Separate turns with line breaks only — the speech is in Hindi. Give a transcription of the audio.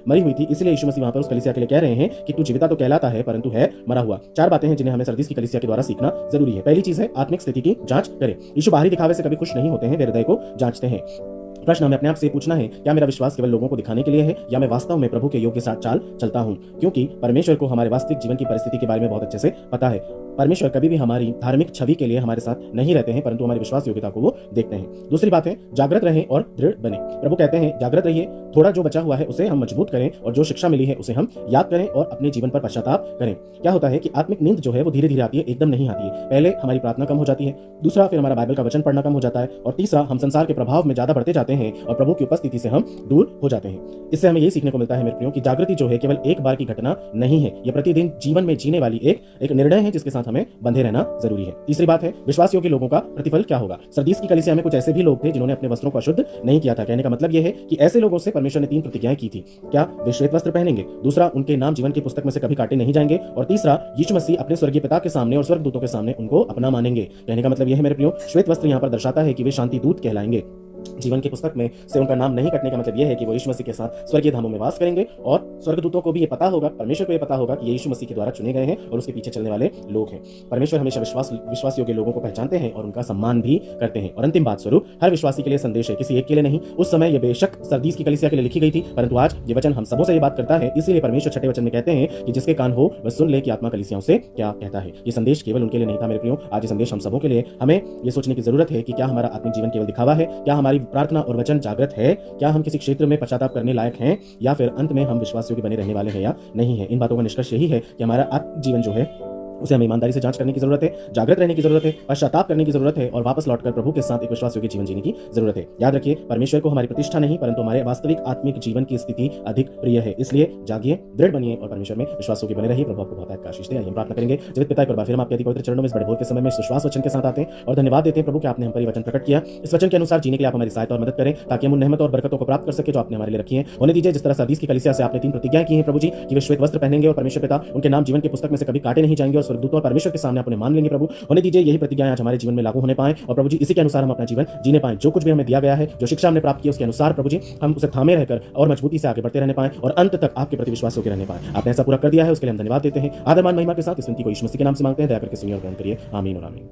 मरी हुई थी, इसलिए यीशु मसीह वहां पर उस कलीसिया के लिए कह रहे हैं कि तू जीविता तो कहलाता है परंतु है मरा हुआ। 4 बातें हैं जिन्हें हमें सरदीस की कलीसिया के द्वारा सीखना जरूरी है। पहली चीज है आत्मिक स्थिति की जांच करें। यीशु बाहरी दिखावे से कभी खुश नहीं होते हैं, वे हृदय को जांचते हैं। प्रश्न हमें अपने आप से पूछना है, क्या मेरा विश्वास केवल लोगों को दिखाने के लिए है या मैं वास्तव में प्रभु के योग्य साथ चाल चलता हूं? क्योंकि परमेश्वर को हमारे वास्तविक जीवन की परिस्थिति के बारे में बहुत अच्छे से पता है। परमेश्वर कभी भी हमारी धार्मिक छवि के लिए हमारे साथ नहीं रहते हैं, परंतु हमारी विश्वास योग्यता को वो देखते हैं। दूसरी बात है जागृत रहें और दृढ़ बने। प्रभु कहते हैं जागृत रहिए, थोड़ा जो बचा हुआ है उसे हम मजबूत करें और जो शिक्षा मिली है उसे हम याद करें और अपने जीवन पर पश्चाताप करें। क्या होता है कि आत्मिक नींद जो है वो धीरे धीरे आती है, एकदम नहीं आती है। पहले हमारी प्रार्थना कम हो जाती है, दूसरा फिर हमारा बाइबल का वचन पढ़ना कम हो जाता है, और तीसरा हम संसार के प्रभाव में ज्यादा बढ़ते जाते हैं और प्रभु की उपस्थिति से हम दूर हो जाते हैं। इससे हमें यही सीखने को मिलता है मेरे प्रियो कि जागृति जो है केवल एक बार की घटना नहीं है, यह प्रतिदिन जीवन में जीने वाली एक निर्णय है जिसके साथ हमें बंधे रहना जरूरी है। तीसरी बात है विश्वास योग्य लोगों का प्रतिफल क्या होगा। सरदीस की कलीसिया में कुछ ऐसे भी लोग थे जिन्होंने अपने वस्त्रों को अशुद्ध नहीं किया था। कहने का मतलब यह है कि ऐसे लोगों से परमेश्वर ने 3 प्रतिज्ञाएं की थी। क्या वे श्वेत वस्त्र पहनेंगे, दूसरा उनके नाम जीवन की पुस्तक में से कभी काटे नहीं जाएंगे, और तीसरा यीशु मसीह अपने स्वर्गीय पिता के सामने और स्वर्गदूतों के सामने उनको अपना मानेंगे। कहने का मतलब यह है मेरे प्रियो, श्वेत वस्त्र यहाँ पर दर्शाता है कि वे शांति दूत कहलाएंगे। जीवन की पुस्तक में से उनका नाम नहीं कटने का मतलब यह है कि वो यीशु मसीह के साथ स्वर्गीय धामों में वास करेंगे, और स्वर्गदूतों को भी ये पता होगा, परमेश्वर को ये पता होगा कि ये यीशु मसीह के द्वारा चुने गए हैं और उसके पीछे चलने वाले लोग हैं। परमेश्वर हमेशा विश्वास योग्य लोगों को पहचानते हैं और उनका सम्मान भी करते हैं। और अंतिम बात स्वरूप हर विश्वासी के लिए संदेश है, किसी एक के लिए नहीं। उस समय ये बेशक सरदीस की कलीसिया के लिए लिखी गई थी, परंतु आज ये वचन हम सबों से ये बात करता है। इसीलिए परमेश्वर 6वें वचन में कहते हैं कि जिसके कान हो वह सुन ले कि आत्मा कलीसियाओं से क्या कहता है। ये संदेश केवल उनके लिए नहीं था मेरे प्रियो, आज ये संदेश हम सबों के लिए। हमें ये सोचने की जरूरत है कि क्या हमारा आत्मिक जीवन केवल दिखावा है, क्या हमारी प्रार्थना और वचन जागृत है, क्या हम किसी क्षेत्र में पश्चाताप करने लायक हैं, या फिर अंत में हम विश्वास योग्य बने रहने वाले हैं या नहीं है। इन बातों का निष्कर्ष यही है कि हमारा आत्मिक जीवन जो है उसे हमें ईमानदारी से जांच करने की जरूरत है, जागृत रहने की जरूरत है, पश्चाताप करने की जरूरत है, और वापस लौटकर प्रभु के साथ एक विश्वास योग्य जीवन जीने की जरूरत है। याद रखिए, परमेश्वर को हमारी प्रतिष्ठा नहीं परंतु हमारे वास्तविक आत्मिक जीवन की स्थिति अधिक प्रिय है। इसलिए जागिए, दृढ़ बनिए और परमेश्वर में विश्वास योग्य बने रहिए। प्रभु आपको बहुत आशीष दे। हम प्रार्थना करेंगे। जीवित पिता, एक बार फिर हम आपके पवित्र चरणों में इस बड़े भोर के समय में विश्वास वचन के साथ आते हैं और धन्यवाद देते हैं प्रभु कि आपने हम पर वचन प्रकट किया। इस वचन के अनुसार जीने के लिए आप हमारी सहायता और मदद करें, ताकि हम उन नेमतों और बरकतों को प्राप्त कर सके जो आपने हमारे लिए रखी है। होने दीजिए जिस तरह सरदीस की कलीसिया से आपने 3 प्रतिज्ञाएं की हैं प्रभु जी, कि वे श्वेत वस्त्र पहनेंगे और परमेश्वर पिता उनके नाम जीवन की पुस्तक में से कभी काटे नहीं जाएंगे, और स्वर्गदूतों और परमेश्वर के सामने अपने मान लेंगे। प्रभु होने दीजिए यही प्रतिज्ञाएं आज हमारे जीवन में लागू होने पाएं, और प्रभु जी इसी के अनुसार हम अपना जीवन जीने पाएं। जो कुछ भी हमें दिया गया है, जो शिक्षा हमने प्राप्त की, उसके अनुसार प्रभु जी हम उसे थामे रहकर और मजबूती से आगे बढ़ते रहने पाएं और अंत तक आपके प्रति विश्वास होकर रहने पाएं। आपने ऐसा पूरा कर दिया है, उसके लिए हम धन्यवाद देते हैं। आदर मान महिमा के साथ इस विनती को यीशु मसीह के नाम से मांगते हैं। दया करके सुनिए और ग्रहण करिए। आमीन और आमीन।